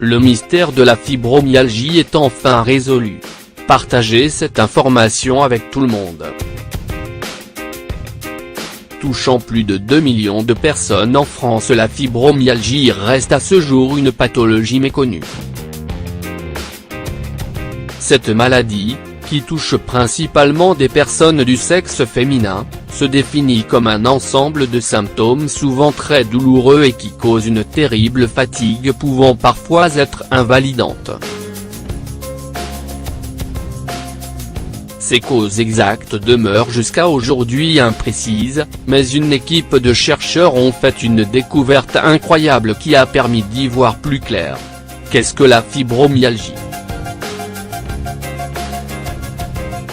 Le mystère de la fibromyalgie est enfin résolu. Partagez cette information avec tout le monde. Touchant plus de 2 millions de personnes en France, la fibromyalgie reste à ce jour une pathologie méconnue. Cette maladie, qui touche principalement des personnes du sexe féminin, se définit comme un ensemble de symptômes souvent très douloureux et qui cause une terrible fatigue pouvant parfois être invalidante. Ces causes exactes demeurent jusqu'à aujourd'hui imprécises, mais une équipe de chercheurs ont fait une découverte incroyable qui a permis d'y voir plus clair. Qu'est-ce que la fibromyalgie ?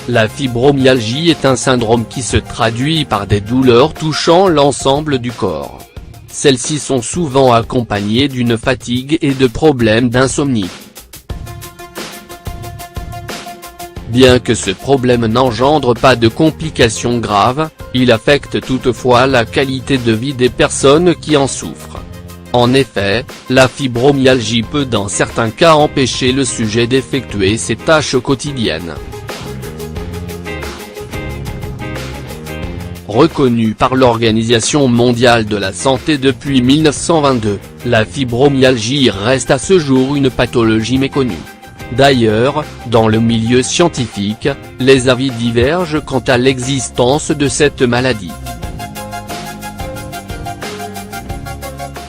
La fibromyalgie est un syndrome qui se traduit par des douleurs touchant l'ensemble du corps. Celles-ci sont souvent accompagnées d'une fatigue et de problèmes d'insomnie. Bien que ce problème n'engendre pas de complications graves, il affecte toutefois la qualité de vie des personnes qui en souffrent. En effet, la fibromyalgie peut dans certains cas empêcher le sujet d'effectuer ses tâches quotidiennes. Reconnue par l'Organisation mondiale de la santé depuis 1922, la fibromyalgie reste à ce jour une pathologie méconnue. D'ailleurs, dans le milieu scientifique, les avis divergent quant à l'existence de cette maladie.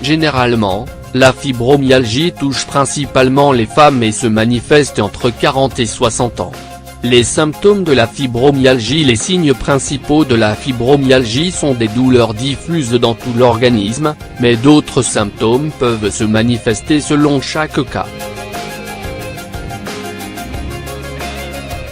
Généralement, la fibromyalgie touche principalement les femmes et se manifeste entre 40 et 60 ans. Les symptômes de la fibromyalgie. Les signes principaux de la fibromyalgie sont des douleurs diffuses dans tout l'organisme, mais d'autres symptômes peuvent se manifester selon chaque cas.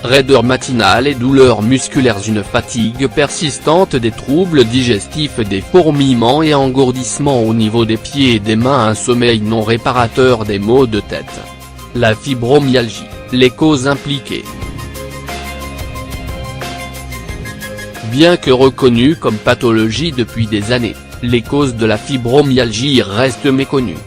Raideur matinale et douleurs musculaires, une fatigue persistante, des troubles digestifs, des fourmillements et engourdissements au niveau des pieds et des mains, un sommeil non réparateur, des maux de tête. La fibromyalgie, les causes impliquées. Bien que reconnues comme pathologie depuis des années, les causes de la fibromyalgie restent méconnues.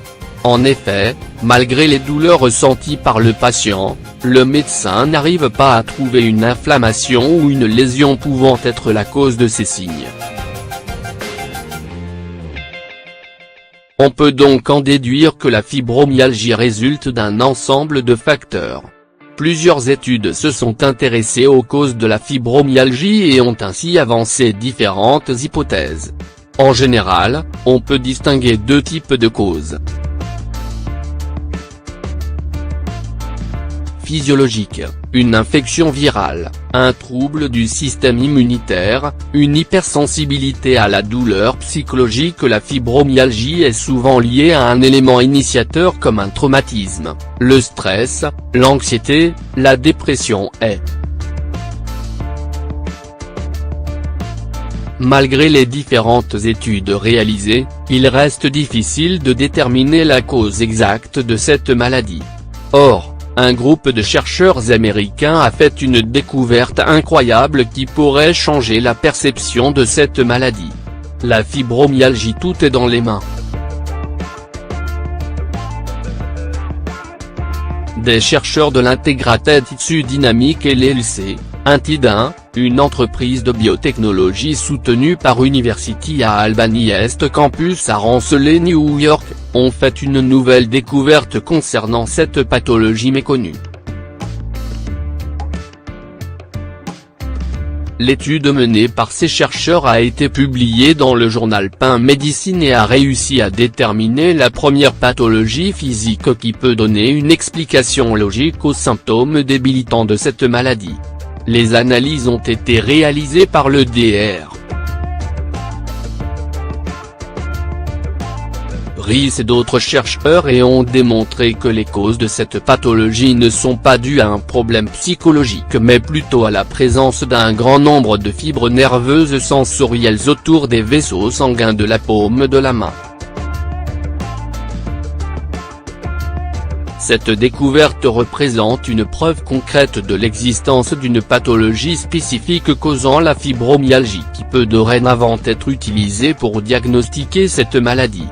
En effet, malgré les douleurs ressenties par le patient, le médecin n'arrive pas à trouver une inflammation ou une lésion pouvant être la cause de ces signes. On peut donc en déduire que la fibromyalgie résulte d'un ensemble de facteurs. Plusieurs études se sont intéressées aux causes de la fibromyalgie et ont ainsi avancé différentes hypothèses. En général, on peut distinguer deux types de causes. Physiologique, une infection virale, un trouble du système immunitaire, une hypersensibilité à la douleur. Psychologique, la fibromyalgie est souvent liée à un élément initiateur comme un traumatisme, le stress, l'anxiété, la dépression et. Malgré les différentes études réalisées, il reste difficile de déterminer la cause exacte de cette maladie. Or, un groupe de chercheurs américains a fait une découverte incroyable qui pourrait changer la perception de cette maladie. La fibromyalgie, tout est dans les mains. Des chercheurs de l'Integrated Tissue Dynamics LLC, Intidin, une entreprise de biotechnologie soutenue par University à Albany East Campus à Rensselaer, New York, ont fait une nouvelle découverte concernant cette pathologie méconnue. L'étude menée par ces chercheurs a été publiée dans le journal PNAS Medicine et a réussi à déterminer la première pathologie physique qui peut donner une explication logique aux symptômes débilitants de cette maladie. Les analyses ont été réalisées par le Dr. Rees et d'autres chercheurs et ont démontré que les causes de cette pathologie ne sont pas dues à un problème psychologique mais plutôt à la présence d'un grand nombre de fibres nerveuses sensorielles autour des vaisseaux sanguins de la paume de la main. Cette découverte représente une preuve concrète de l'existence d'une pathologie spécifique causant la fibromyalgie qui peut dorénavant être utilisée pour diagnostiquer cette maladie.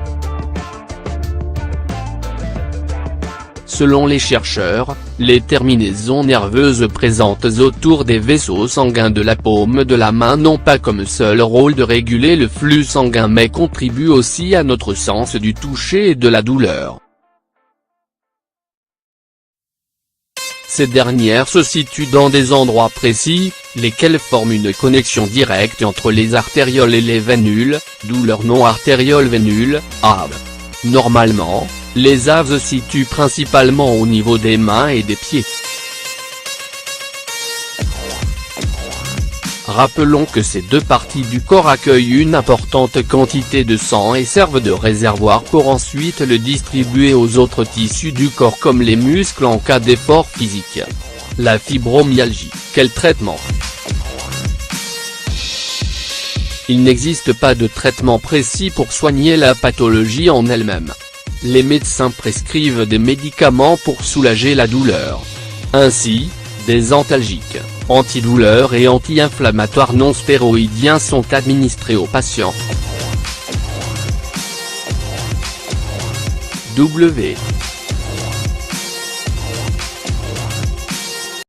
Selon les chercheurs, les terminaisons nerveuses présentes autour des vaisseaux sanguins de la paume de la main n'ont pas comme seul rôle de réguler le flux sanguin mais contribuent aussi à notre sens du toucher et de la douleur. Ces dernières se situent dans des endroits précis, lesquels forment une connexion directe entre les artérioles et les vénules, d'où leur nom artériole-vénule, AV. Normalement, les AV se situent principalement au niveau des mains et des pieds. Rappelons que ces deux parties du corps accueillent une importante quantité de sang et servent de réservoir pour ensuite le distribuer aux autres tissus du corps comme les muscles en cas d'effort physique. La fibromyalgie, quel traitement? Il n'existe pas de traitement précis pour soigner la pathologie en elle-même. Les médecins prescrivent des médicaments pour soulager la douleur. Ainsi, des antalgiques, antidouleurs et anti-inflammatoires non stéroïdiens sont administrés aux patients. W.